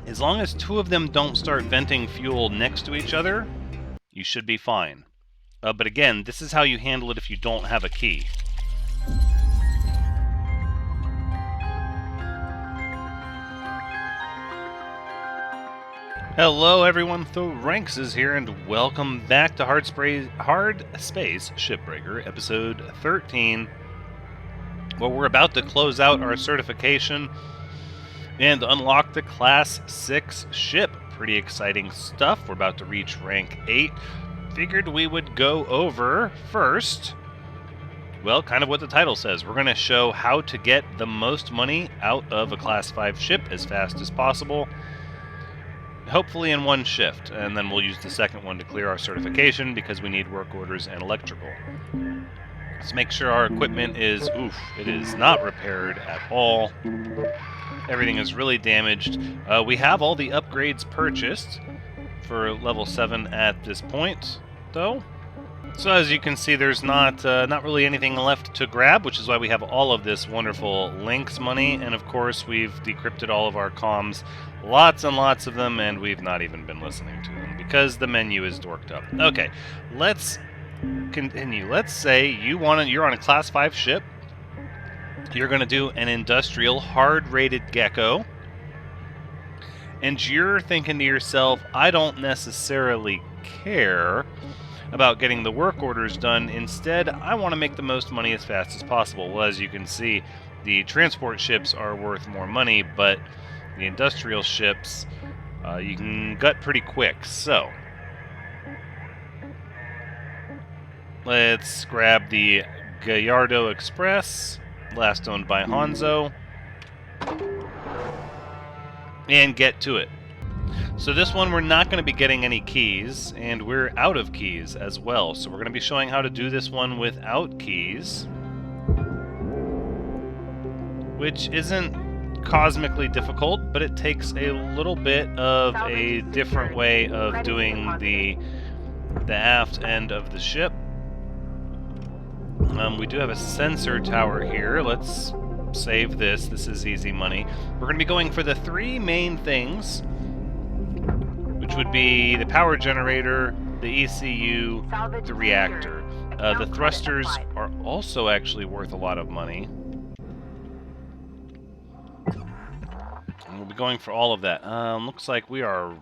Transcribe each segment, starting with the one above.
As long as two of them don't start venting fuel next to each other, you should be fine. But again, this is how you handle it if you don't have a key. Hello everyone, LYNX is here, and welcome back to Hardspace Shipbreaker, episode 13. Well, we're about to close out our certification and unlock the Class 6 ship. Pretty exciting stuff. We're about to reach rank 8. Figured we would go over first, well, kind of what the title says. We're going to show how to get the most money out of a Class 5 ship as fast as possible. Hopefully in one shift, and then we'll use the second one to clear our certification because we need work orders and electrical. Let's make sure our equipment is, it is not repaired at all. Everything is really damaged. We have all the upgrades purchased for level 7 at this point, though. So as you can see, there's not really anything left to grab, which is why we have all of this wonderful LYNX money, and of course we've decrypted all of our comms, lots and lots of them, and we've not even been listening to them because the menu is dorked up. Okay, let's continue. Let's say you're on a Class 5 ship. You're going to do an industrial hard-rated gecko, and you're thinking to yourself, I don't necessarily care about getting the work orders done. Instead, I want to make the most money as fast as possible. Well, as you can see, the transport ships are worth more money, but the industrial ships you can gut pretty quick. So let's grab the Gallardo Express, last owned by Hanzo, and get to it. So this one we're not going to be getting any keys, and we're out of keys as well. So we're going to be showing how to do this one without keys, which isn't cosmically difficult, but it takes a little bit of a different way of doing the aft end of the ship. We do have a sensor tower here. Let's save this. This is easy money. We're going to be going for the three main things, which would be the power generator, the ECU, the reactor. The thrusters are also actually worth a lot of money. And we'll be going for all of that. Looks like we are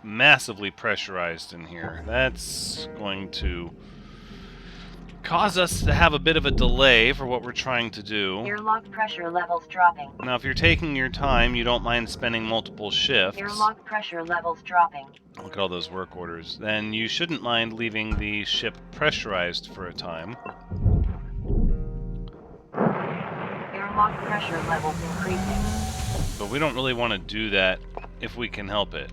massively pressurized in here. That's going to cause us to have a bit of a delay for what we're trying to do. Airlock pressure levels dropping. Now, if you're taking your time, you don't mind spending multiple shifts. Airlock pressure levels dropping. Look at all those work orders. Then you shouldn't mind leaving the ship pressurized for a time. Airlock pressure levels increasing. But we don't really want to do that if we can help it.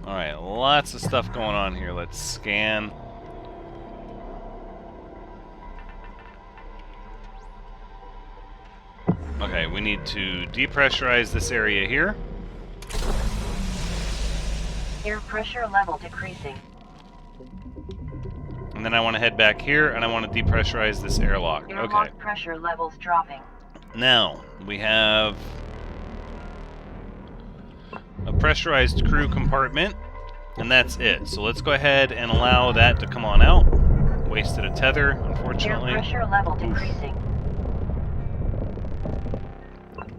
Alright, lots of stuff going on here. Let's scan. Okay, we need to depressurize this area here. Air pressure level decreasing. And then I want to head back here, and I want to depressurize this airlock. Airlock Okay. pressure levels dropping. Now, we have a pressurized crew compartment, and that's it. So let's go ahead and allow that to come on out. Wasted a tether, unfortunately. Air pressure level decreasing.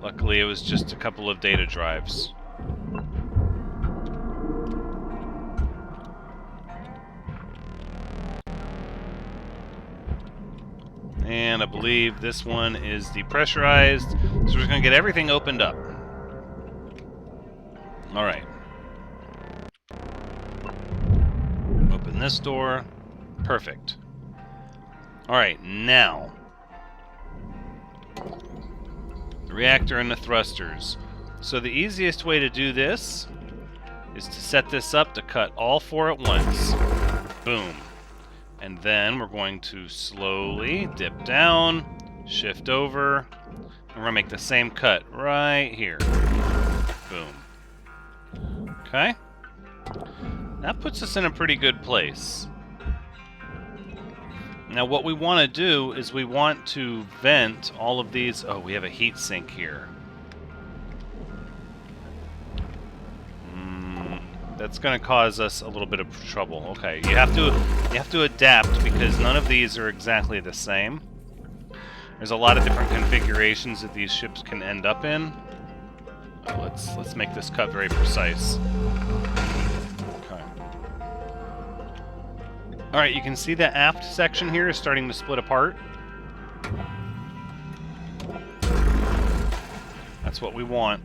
Luckily, it was just a couple of data drives. And I believe this one is depressurized, so we're just going to get everything opened up. Alright. Open this door. Perfect. Alright, now the reactor and the thrusters. So the easiest way to do this is to set this up to cut all four at once. Boom. And then we're going to slowly dip down, shift over, and we're going to make the same cut right here. Boom. Okay. That puts us in a pretty good place. Now what we want to do is we want to vent all of these... Oh, we have a heat sink here. That's going to cause us a little bit of trouble. Okay, you have to adapt because none of these are exactly the same. There's a lot of different configurations that these ships can end up in. Let's make this cut very precise. Okay. All right, you can see the aft section here is starting to split apart. That's what we want.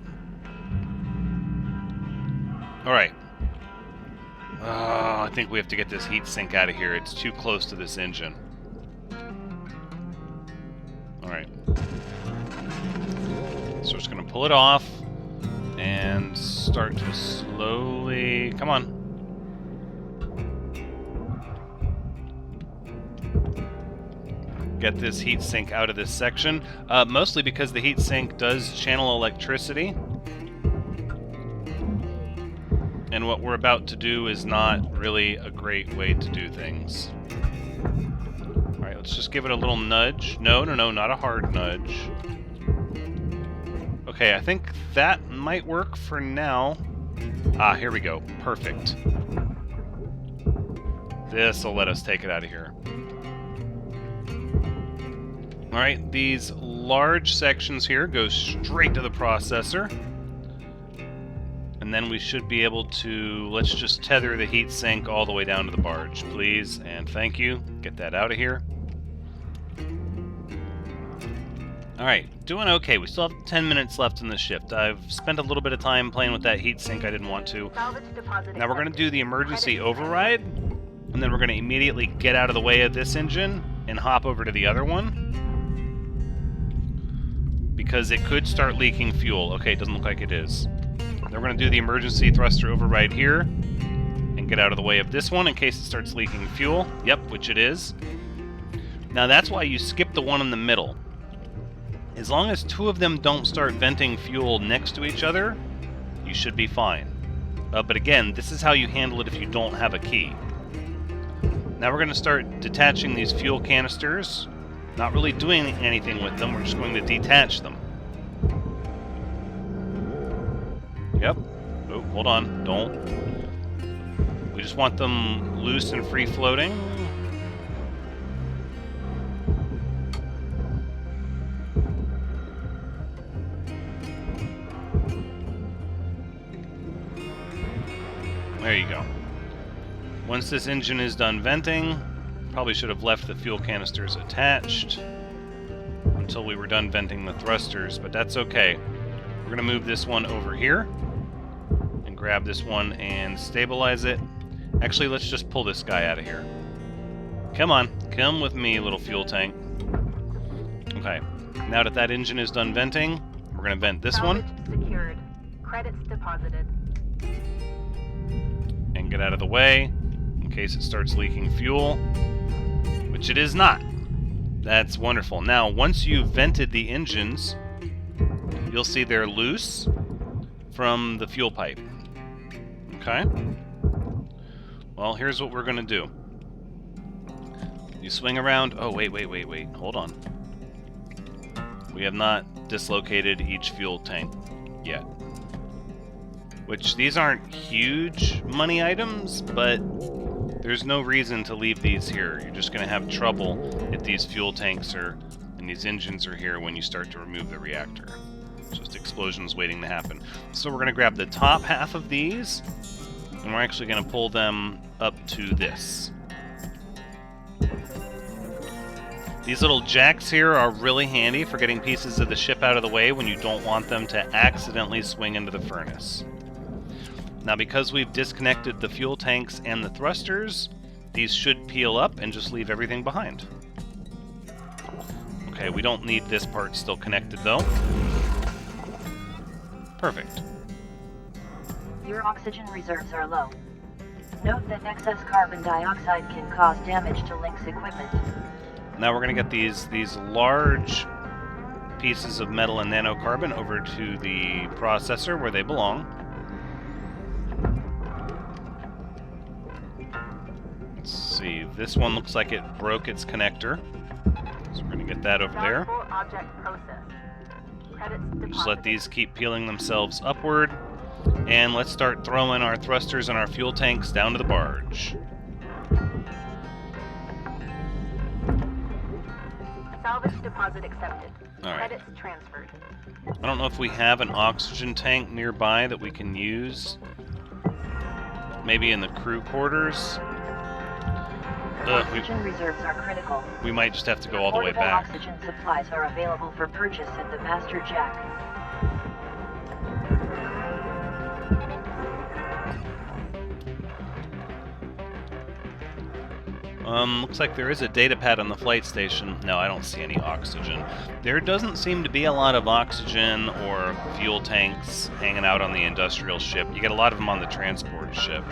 All right. I think we have to get this heat sink out of here. It's too close to this engine. Alright. So we're just going to pull it off and start to slowly... Come on. Get this heat sink out of this section. Mostly because the heat sink does channel electricity. And what we're about to do is not really a great way to do things. Alright, let's just give it a little nudge. No, not a hard nudge. Okay, I think that might work for now. Ah, here we go. Perfect. This'll let us take it out of here. Alright, these large sections here go straight to the processor. And then we should be able to, let's just tether the heatsink all the way down to the barge, please, and thank you. Get that out of here. Alright, doing okay. We still have 10 minutes left in the shift. I've spent a little bit of time playing with that heatsink. I didn't want to. Now we're going to do the emergency override, and then we're going to immediately get out of the way of this engine and hop over to the other one. Because it could start leaking fuel. Okay, it doesn't look like it is. Then we're going to do the emergency thruster override here and get out of the way of this one in case it starts leaking fuel. Yep, which it is. Now that's why you skip the one in the middle. As long as two of them don't start venting fuel next to each other, you should be fine. But again, this is how you handle it if you don't have a key. Now we're going to start detaching these fuel canisters. Not really doing anything with them, we're just going to detach them. Yep. Oh, hold on. Don't. We just want them loose and free floating. There you go. Once this engine is done venting, probably should have left the fuel canisters attached until we were done venting the thrusters, but that's okay. We're going to move this one over here. Grab this one and stabilize it. Actually, let's just pull this guy out of here. Come on, come with me, little fuel tank. Okay, now that that engine is done venting, we're going to vent this one. Secured. Credits deposited. And get out of the way in case it starts leaking fuel, which it is not. That's wonderful. Now, once you've vented the engines, you'll see they're loose from the fuel pipe. Okay. Well, here's what we're going to do. You swing around... Oh, wait. Hold on. We have not dislocated each fuel tank yet. Which, these aren't huge money items, but there's no reason to leave these here. You're just going to have trouble if these fuel tanks are... and these engines are here when you start to remove the reactor. Just explosions waiting to happen. So we're going to grab the top half of these, and we're actually going to pull them up to this. These little jacks here are really handy for getting pieces of the ship out of the way when you don't want them to accidentally swing into the furnace. Now, because we've disconnected the fuel tanks and the thrusters, these should peel up and just leave everything behind. Okay, we don't need this part still connected, though. Perfect. Your oxygen reserves are low. Note that excess carbon dioxide can cause damage to LYNX equipment. Now we're going to get these large pieces of metal and nanocarbon over to the processor where they belong. Let's see. This one looks like it broke its connector. So we're going to get that over there. Object processed. Credits Just let these keep peeling themselves upward. And let's start throwing our thrusters and our fuel tanks down to the barge. Salvage deposit accepted. All right. Credits transferred. I don't know if we have an oxygen tank nearby that we can use. Maybe in the crew quarters. Oxygen reserves are critical. We might just have to go all the way Portable back. oxygen supplies are available for purchase at the master jack. Looks like there is a data pad on the flight station. No, I don't see any oxygen. There doesn't seem to be a lot of oxygen or fuel tanks hanging out on the industrial ship. You get a lot of them on the transport ship.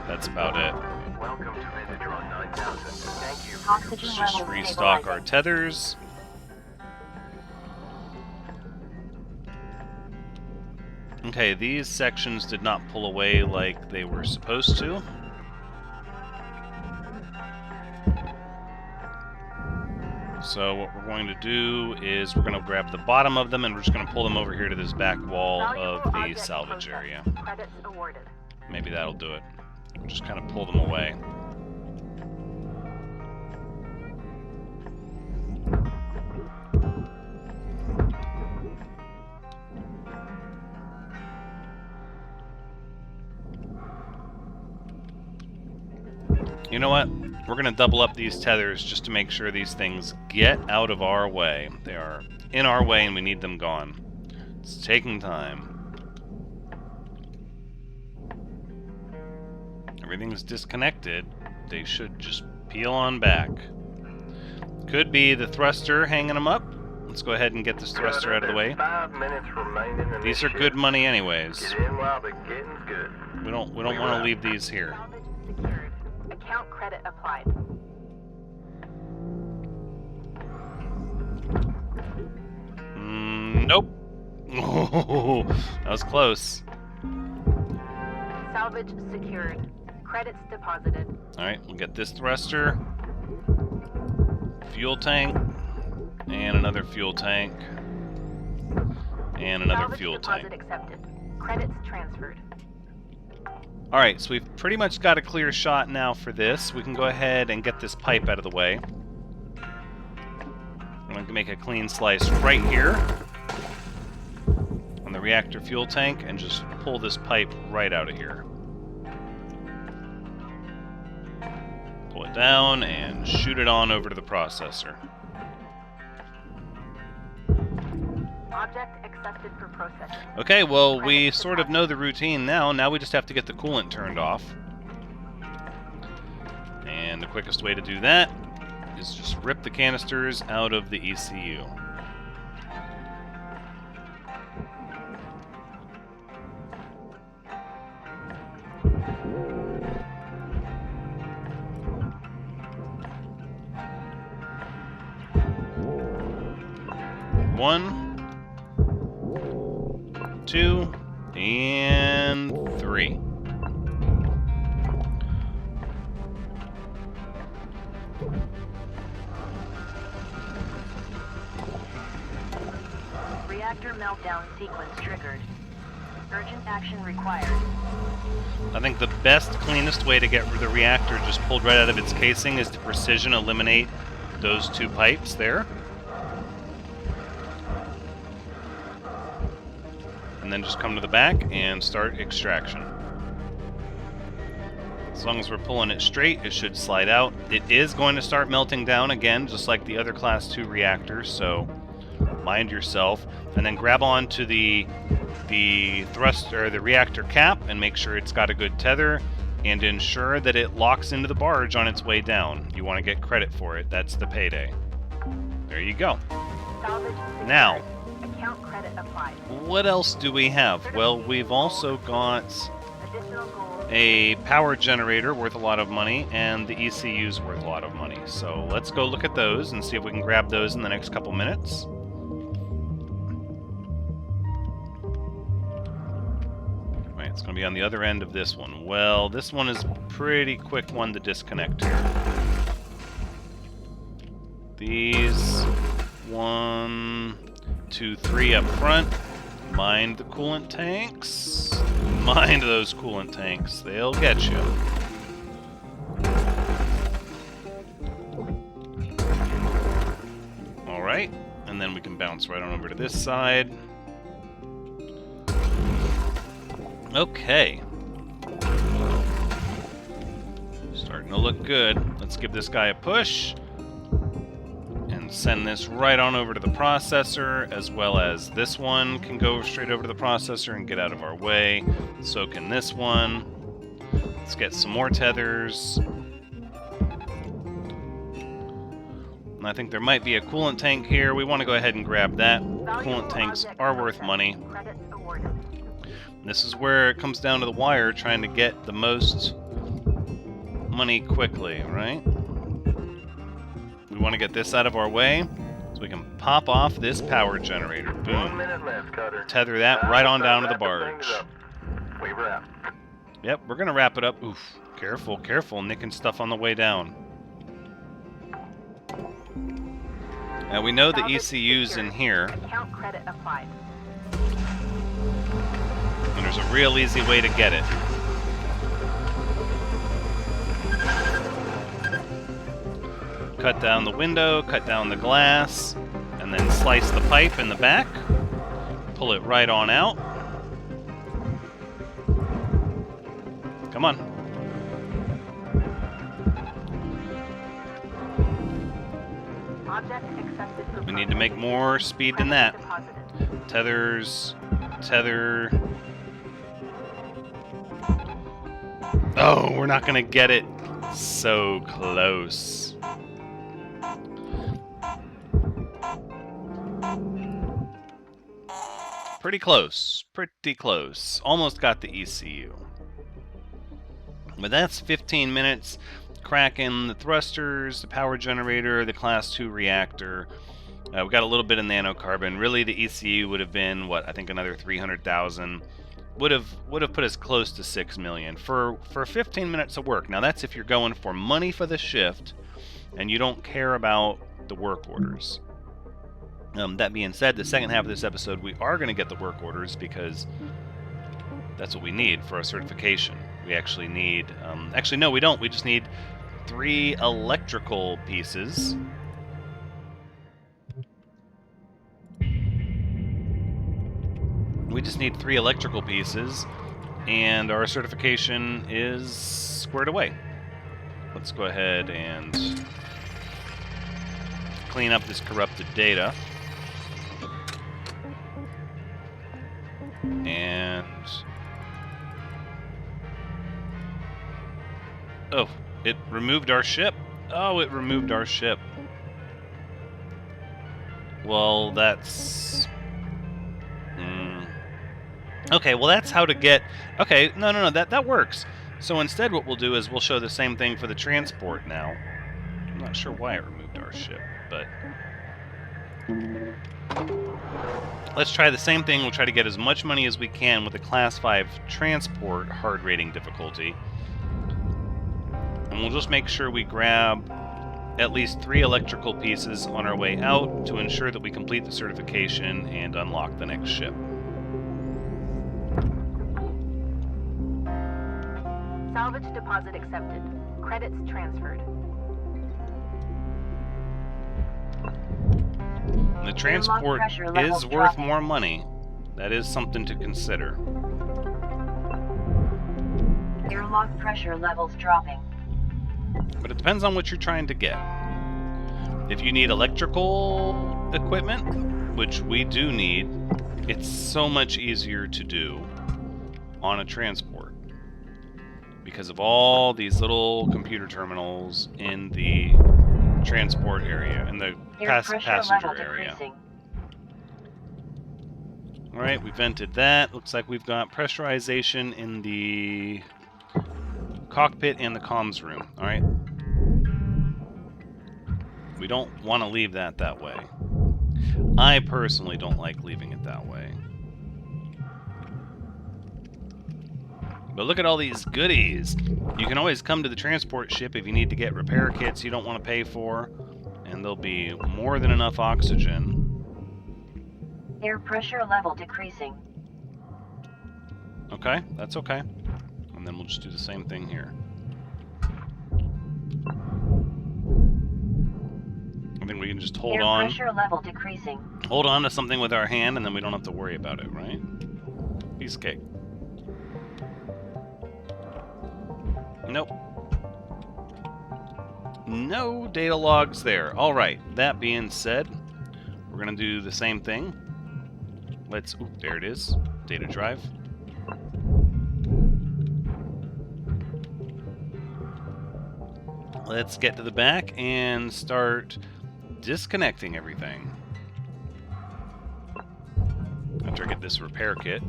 That's about it. Welcome to Viditron 9000. Thank you. Oxygen Let's just levels restock our stabilizing. tethers. Okay, these sections did not pull away like they were supposed to. So what we're going to do is we're going to grab the bottom of them and we're just going to pull them over here to this back wall of the Object salvage processed. area. Credits awarded. Maybe that'll do it. We'll just kind of pull them away. You know what? We're going to double up these tethers just to make sure these things get out of our way. They are in our way and we need them gone. It's taking time. Everything's disconnected. They should just peel on back. Could be the thruster hanging them up. Let's go ahead and get this thruster out of the way. 5 minutes remaining in These this are good ship. money anyways. Get in while the getting's good. We don't want to leave these here. Salvage secured. Account credit applied. Nope. Oh, that was close. Salvage secured. Credits deposited. Alright, we'll get this thruster, fuel tank, and another fuel tank, and another Salvage fuel deposit tank. accepted. Credits transferred. Alright, so we've pretty much got a clear shot now for this. We can go ahead and get this pipe out of the way. I'm going to make a clean slice right here on the reactor fuel tank and just pull this pipe right out of here. Pull it down and shoot it on over to the processor. Object accepted for processing. Okay, well, we sort of know the routine now. Now we just have to get the coolant turned off. And the quickest way to do that is just rip the canisters out of the ECU. One, 2, and 3. Reactor meltdown sequence triggered. Urgent action required. I think the best, cleanest way to get the reactor just pulled right out of its casing is to precision eliminate those two pipes there. And then just come to the back and start extraction. As long as we're pulling it straight, it should slide out. It is going to start melting down again, just like the other Class 2 reactors, so mind yourself. And then grab onto the thrust or the reactor cap and make sure it's got a good tether and ensure that it locks into the barge on its way down. You want to get credit for it. That's the payday. There you go. Salvage secured. Now, Account credit applied. what else do we have? Well, we've also got Additional gold. a power generator worth a lot of money, and the ECU's worth a lot of money. So let's go look at those and see if we can grab those in the next couple minutes. Right, it's going to be on the other end of this one. Well, this one is a pretty quick one to disconnect here. These 1, 2, 3 up front. Mind the coolant tanks. Mind those coolant tanks. They'll get you. Alright, and then we can bounce right on over to this side. Okay. Starting to look good. Let's give this guy a push. And send this right on over to the processor, as well as this one can go straight over to the processor and get out of our way. So can this one. Let's get some more tethers. And I think there might be a coolant tank here. We want to go ahead and grab that. Coolant tanks are worth money. Credits awarded. This is where it comes down to the wire, trying to get the most money quickly, right? We want to get this out of our way so we can pop off this power generator. 1 Boom. minute left, Cutter. Tether that right on down to the barge. We wrap. Yep, we're going to wrap it up. Oof. Careful, careful. Nicking stuff on the way down. Now we know the Salvage ECU's in here. Account credit applied. And there's a real easy way to get it. Cut down the window, cut down the glass, and then slice the pipe in the back. Pull it right on out. Come on. Object accepted for We need to make more speed than that. Tethers, tether. Oh, we're not gonna get it. So close. Pretty close. Pretty close. Almost got the ECU. But that's 15 minutes. Cracking the thrusters, the power generator, the Class 2 reactor. We got a little bit of nanocarbon. Really, the ECU would have been, what, I think another 300,000. Would have put us close to 6 million for 15 minutes of work. Now that's if you're going for money for the shift and you don't care about the work orders. That being said, the second half of this episode we are going to get the work orders because that's what we need for our certification. We actually need, actually no we don't, we just need 3 electrical pieces. We just need 3 electrical pieces, and our certification is squared away. Let's go ahead and clean up this corrupted data. And... oh, it removed our ship. Oh, it removed our ship. Well, that's... okay, well that's how to get... okay, no, that works. So instead what we'll do is we'll show the same thing for the transport now. I'm not sure why it removed our ship, but... let's try the same thing. We'll try to get as much money as we can with the Class 5 transport hard rating difficulty. And we'll just make sure we grab at least 3 electrical pieces on our way out to ensure that we complete the certification and unlock the next ship. Salvage deposit accepted. Credits transferred. The transport is worth more money. That is something to consider. Airlock pressure levels dropping. But it depends on what you're trying to get. If you need electrical equipment, which we do need, it's so much easier to do on a transport because of all these little computer terminals in the transport area, in the passenger area. Alright, we vented that. Looks like we've got pressurization in the cockpit and the comms room. Alright. We don't want to leave that way. I personally don't like leaving it that way. But look at all these goodies. You can always come to the transport ship if you need to get repair kits you don't want to pay for, and there'll be more than enough oxygen. Air pressure level decreasing. Okay, that's okay. And then we'll just do the same thing here. I think we can just hold on. Air pressure level decreasing. Hold on to something with our hand, and then we don't have to worry about it, right? Piece of cake. Nope. No data logs there. All right. That being said, we're going to do the same thing. Let's... Oop, there it is. Data drive. Let's get to the back and start disconnecting everything. After I get this repair kit.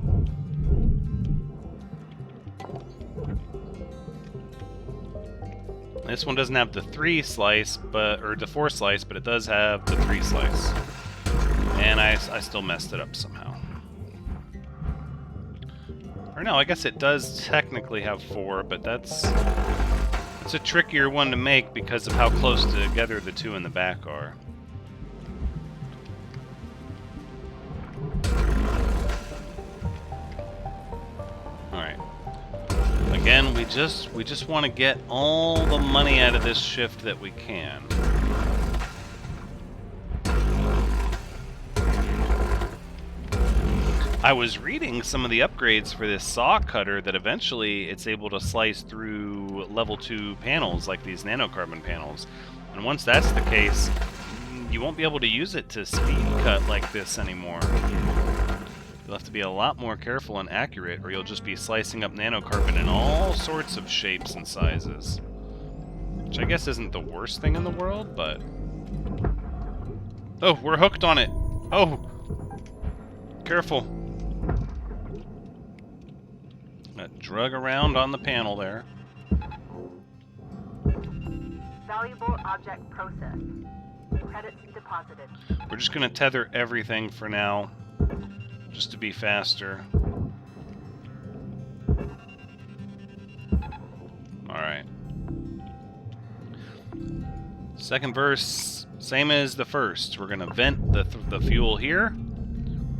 This one doesn't have the 3 slice, or the 4 slice, but it does have the 3 slice. And I still messed it up somehow. Or no, I guess it does technically have 4, but it's a trickier one to make because of how close together the 2 in the back are. Alright. Again, we just want to get all the money out of this shift that we can. I was reading some of the upgrades for this saw cutter that eventually it's able to slice through level 2 panels like these nanocarbon panels. And once that's the case, you won't be able to use it to speed cut like this anymore. You'll have to be a lot more careful and accurate, or you'll just be slicing up nanocarbon in all sorts of shapes and sizes. Which I guess isn't the worst thing in the world, but... Oh, we're hooked on it! Oh! Careful. Got drug around on the panel there. Valuable object processed. Credits deposited. We're just going to tether everything for now, just to be faster. Alright. Second verse, same as the first. We're going to vent the fuel here.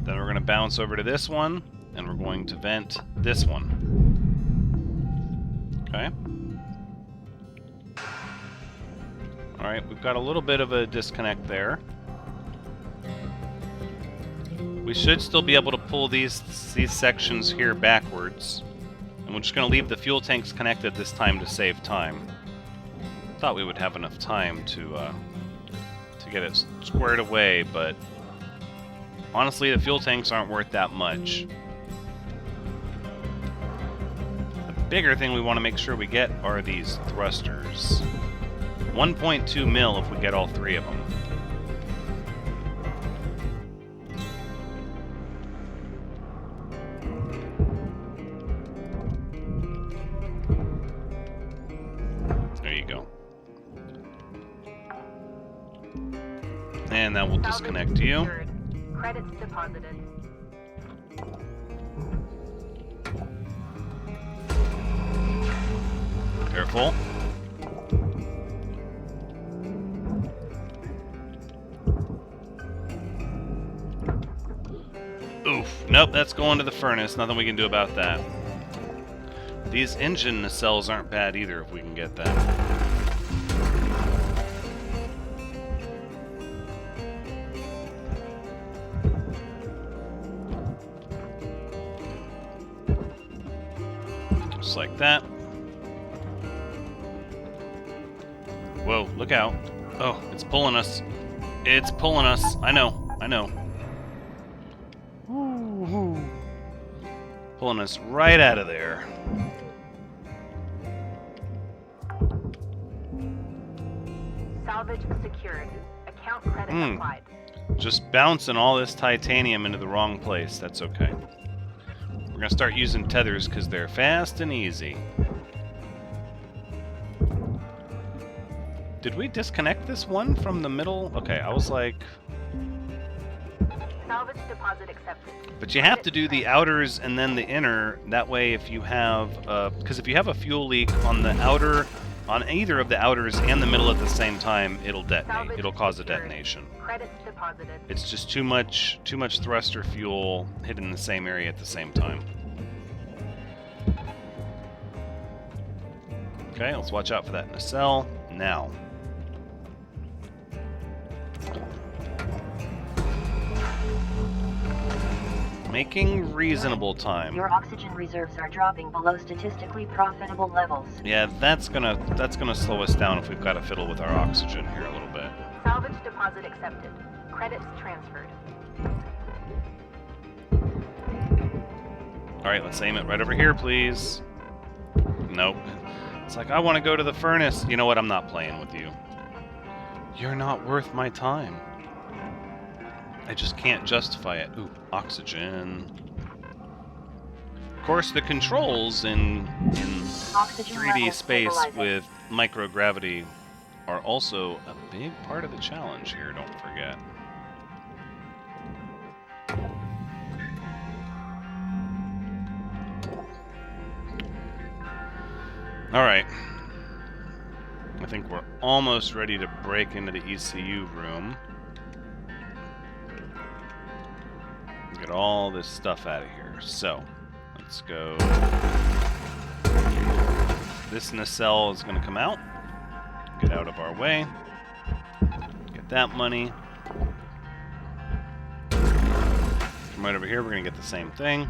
Then we're going to bounce over to this one, and we're going to vent this one. Okay. Alright, we've got a little bit of a disconnect there. We should still be able to pull these sections here backwards. And we're just going to leave the fuel tanks connected this time to save time. Thought we would have enough time to get it squared away, but honestly, the fuel tanks aren't worth that much. The bigger thing we want to make sure we get are these thrusters. 1.2 mil if we get all 3 of them. There you go. And that will disconnect you. Secured. Credits deposited. Careful. Oof. Nope, that's going to the furnace. Nothing we can do about that. These engine nacelles aren't bad either if we can get that. Just like that. Whoa, look out. Oh, it's pulling us. It's pulling us. I know, I know. Woo-hoo. Pulling us right out of there. Salvage secured. Account credit applied. Just bouncing all this titanium into the wrong place. That's okay. We're going to start using tethers because they're fast and easy. Did we disconnect this one from the middle? Okay, I was like... Salvage deposit accepted. But you have to do the outers and then the inner. That way, if you have, because if you have a fuel leak on the outer, on either of the outers and the middle at the same time, it'll detonate. Salvage It'll cause a secured. detonation. Credits deposited. It's just too much thruster fuel hit in the same area at the same time. Okay, let's watch out for that nacelle now. Making reasonable time. Your oxygen reserves are dropping below statistically profitable levels. Yeah, that's gonna slow us down if we've got to fiddle with our oxygen here a little bit. Salvage deposit accepted. Credits transferred. All right, let's aim it right over here, please. Nope. It's like, I want to go to the furnace. You know what? I'm not playing with you. You're not worth my time. I just can't justify it. Ooh, oxygen. Of course, the controls in Oxygen 3D levels space stabilizing. with microgravity are also a big part of the challenge here, don't forget. Alright. I think we're almost ready to break into the ECU room. Get all this stuff out of here. So, let's go. This nacelle is going to come out. Get out of our way. Get that money. Come right over here. We're going to get the same thing.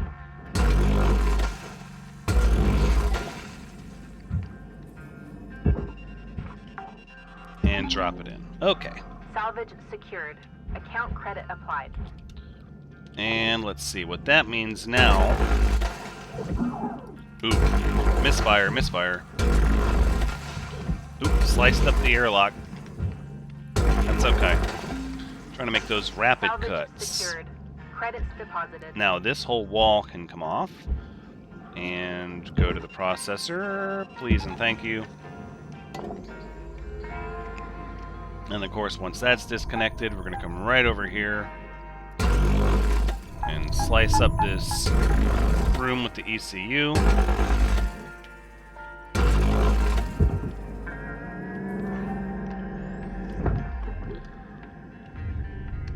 And drop it in. Okay. Salvage secured. Account credit applied. And let's see what that means now. Ooh, misfire, misfire. Ooh, sliced up the airlock. That's okay. Trying to make those rapid Salvage cuts. secured. Credits deposited. Now this whole wall can come off. And go to the processor, please and thank you. And of course, once that's disconnected, we're going to come right over here and slice up this room with the ECU.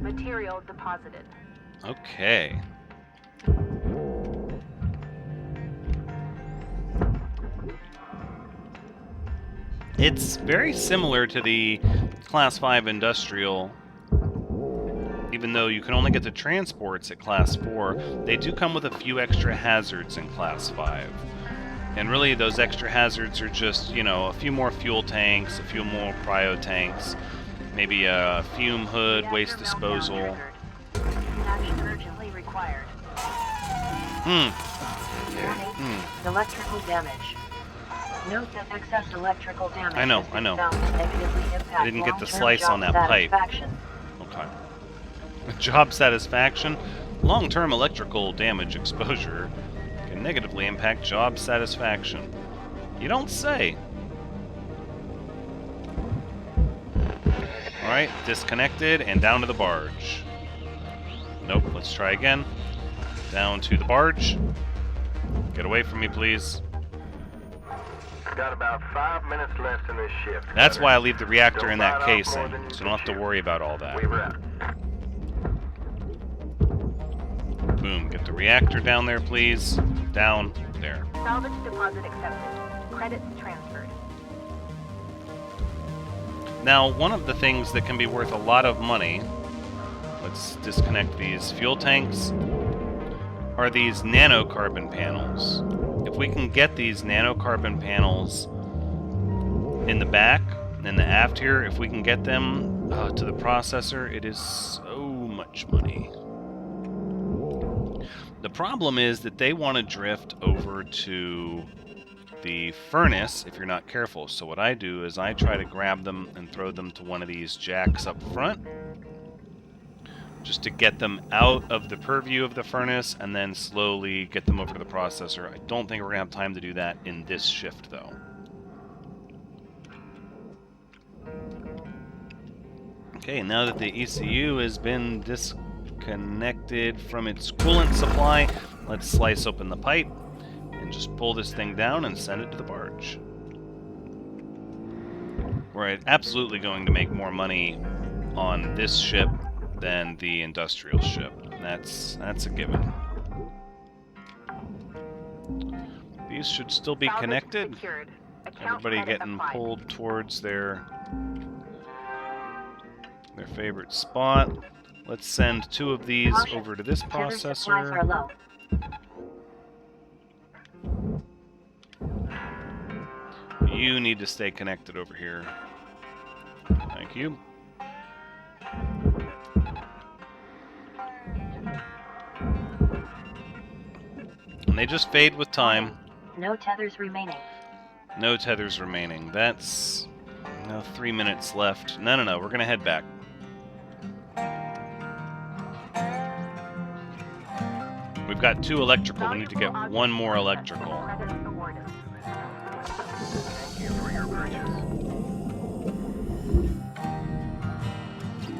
Material deposited. Okay. It's very similar to the Class 5 Industrial. Even though you can only get the transports at Class 4, they do come with a few extra hazards in Class 5. And really, those extra hazards are just, you know, a few more fuel tanks, a few more cryo tanks, maybe a fume hood, Reactor waste meltdown disposal. triggered. Action urgently required. Warning, electrical damage. Note that excess electrical damage I know, has been I know. found to negatively impact I didn't get the long-term slice job on that pipe. satisfaction. Okay. Job satisfaction. Long-term electrical damage exposure can negatively impact job satisfaction. You don't say. Alright, disconnected and down to the barge. Nope, let's try again. Down to the barge. Get away from me, please. Got about 5 minutes left in this shift. That's Cutter. why I leave the reactor Don't in that bite off more casing, than you so you can don't have to chew. worry about all that. Weaver out. Boom, get the reactor down there, please. Down there. Salvage deposit accepted. Credits transferred. Now, one of the things that can be worth a lot of money, let's disconnect these fuel tanks, are these nanocarbon panels. If we can get these nanocarbon panels in the back, in the aft here, if we can get them to the processor, it is so much money. The problem is that they want to drift over to the furnace if you're not careful. So what I do is I try to grab them and throw them to one of these jacks up front, just to get them out of the purview of the furnace and then slowly get them over to the processor. I don't think we're going to have time to do that in this shift, though. Okay, now that the ECU has been connected from its coolant supply. Let's slice open the pipe and just pull this thing down and send it to the barge. We're absolutely going to make more money on this ship than the industrial ship. That's a given. These should still be Salvage connected. secured. Account Everybody credit getting applied. pulled towards their favorite spot. Let's send 2 of these Caution. over to this Tether supplies are processor. low. You need to stay connected over here. Thank you. And they just fade with time. No tethers remaining. No tethers remaining. That's 3 minutes left. No, we're gonna head back. We've got 2 electrical. We need to get 1 more electrical. Credits awarded. Thank you for your purchase.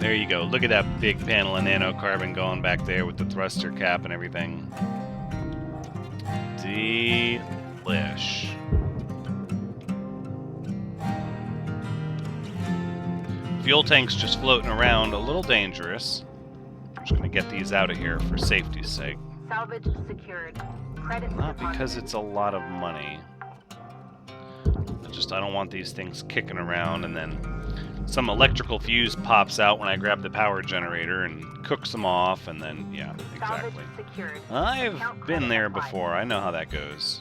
There you go. Look at that big panel of nanocarbon going back there with the thruster cap and everything. Delish. Fuel tanks just floating around, a little dangerous. I'm just going to get these out of here for safety's sake. Salvage secured. Credits Not deposited. because it's a lot of money. I don't want these things kicking around and then some electrical fuse pops out when I grab the power generator and cooks them off, and then, yeah, exactly. Salvage secured. I've been there before. I know how that goes.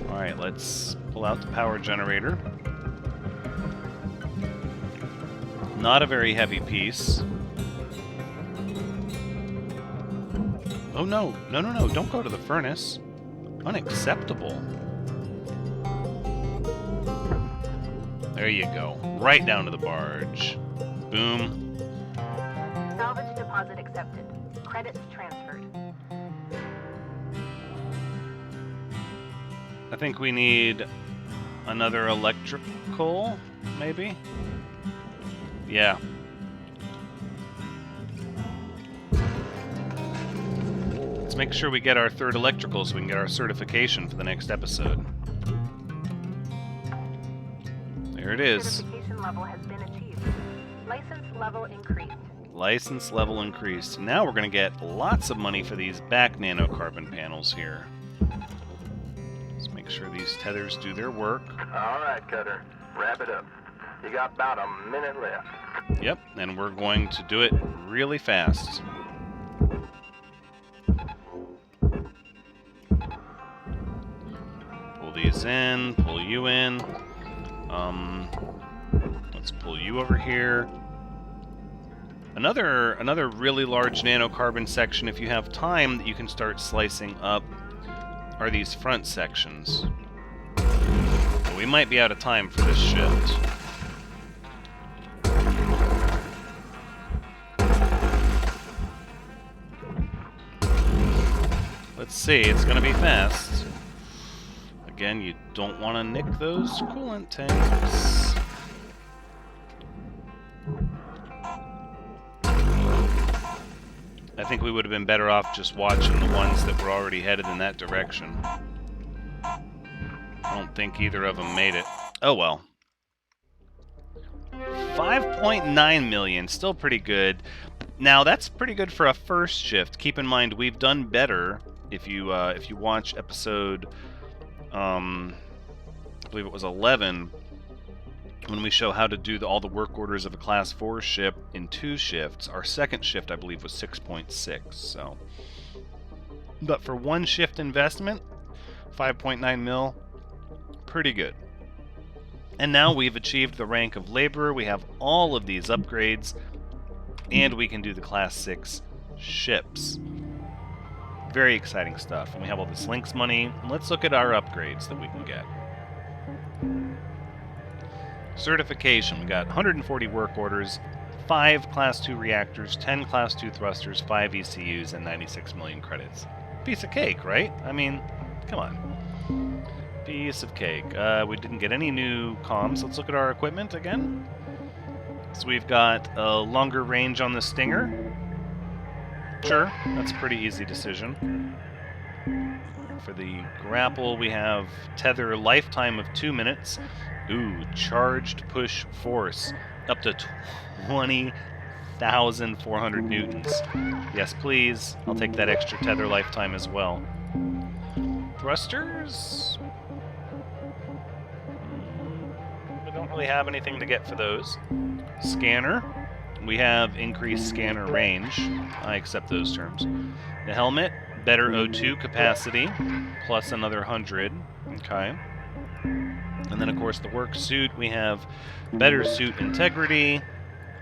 Alright, let's pull out the power generator. Not a very heavy piece. Oh no, no, don't go to the furnace. Unacceptable. There you go. Right down to the barge. Boom. Salvage deposit accepted. Credits transferred. I think we need another electrical, maybe? Yeah. Let's make sure we get our 3rd electrical so we can get our certification for the next episode. There it is. Certification level has been achieved. License level increased. License level increased. Now we're going to get lots of money for these back nanocarbon panels here. Let's make sure these tethers do their work. All right, Cutter. Wrap it up. You got about a minute left. Yep, and we're going to do it really fast. Pull these in, pull you in. Let's pull you over here. Another really large nanocarbon section, if you have time, that you can start slicing up are these front sections. But we might be out of time for this shift. Let's see, it's gonna be fast. Again, you don't want to nick those coolant tanks. I think we would have been better off just watching the ones that were already headed in that direction. I don't think either of them made it. Oh well. 5.9 million, still pretty good. Now that's pretty good for a first shift. Keep in mind we've done better if you watch episode I believe it was 11, when we show how to do all the work orders of a Class 4 ship in 2 shifts. Our second shift, I believe, was 6.6. So, but for 1 shift investment, 5.9 mil, pretty good. And now we've achieved the rank of laborer. We have all of these upgrades, and we can do the Class 6 ships. Very exciting stuff. And we have all this LYNX money. Let's look at our upgrades that we can get. Certification. We got 140 work orders, 5 Class 2 reactors, 10 Class 2 thrusters, 5 ECUs, and 96 million credits. Piece of cake, right? I mean, come on. Piece of cake. We didn't get any new comms. Let's look at our equipment again. So we've got a longer range on the Stinger. Sure, that's a pretty easy decision. For the grapple, we have tether lifetime of 2 minutes. Ooh, charged push force up to 20,400 newtons. Yes, please. I'll take that extra tether lifetime as well. Thrusters? We don't really have anything to get for those. Scanner. We have increased scanner range. I accept those terms. The helmet, better O2 capacity, plus another 100. Okay. And then, of course, the work suit, we have better suit integrity,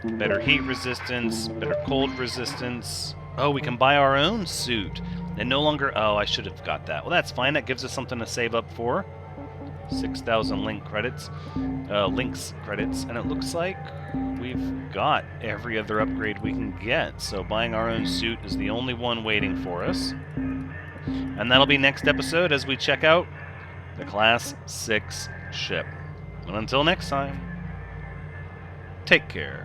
better heat resistance, better cold resistance. Oh, we can buy our own suit. And no longer... Oh, I should have got that. Well, that's fine. That gives us something to save up for. 6,000 LYNX credits. And it looks like we've got every other upgrade we can get. So buying our own suit is the only one waiting for us. And that'll be next episode as we check out the Class 6 ship. And until next time, take care.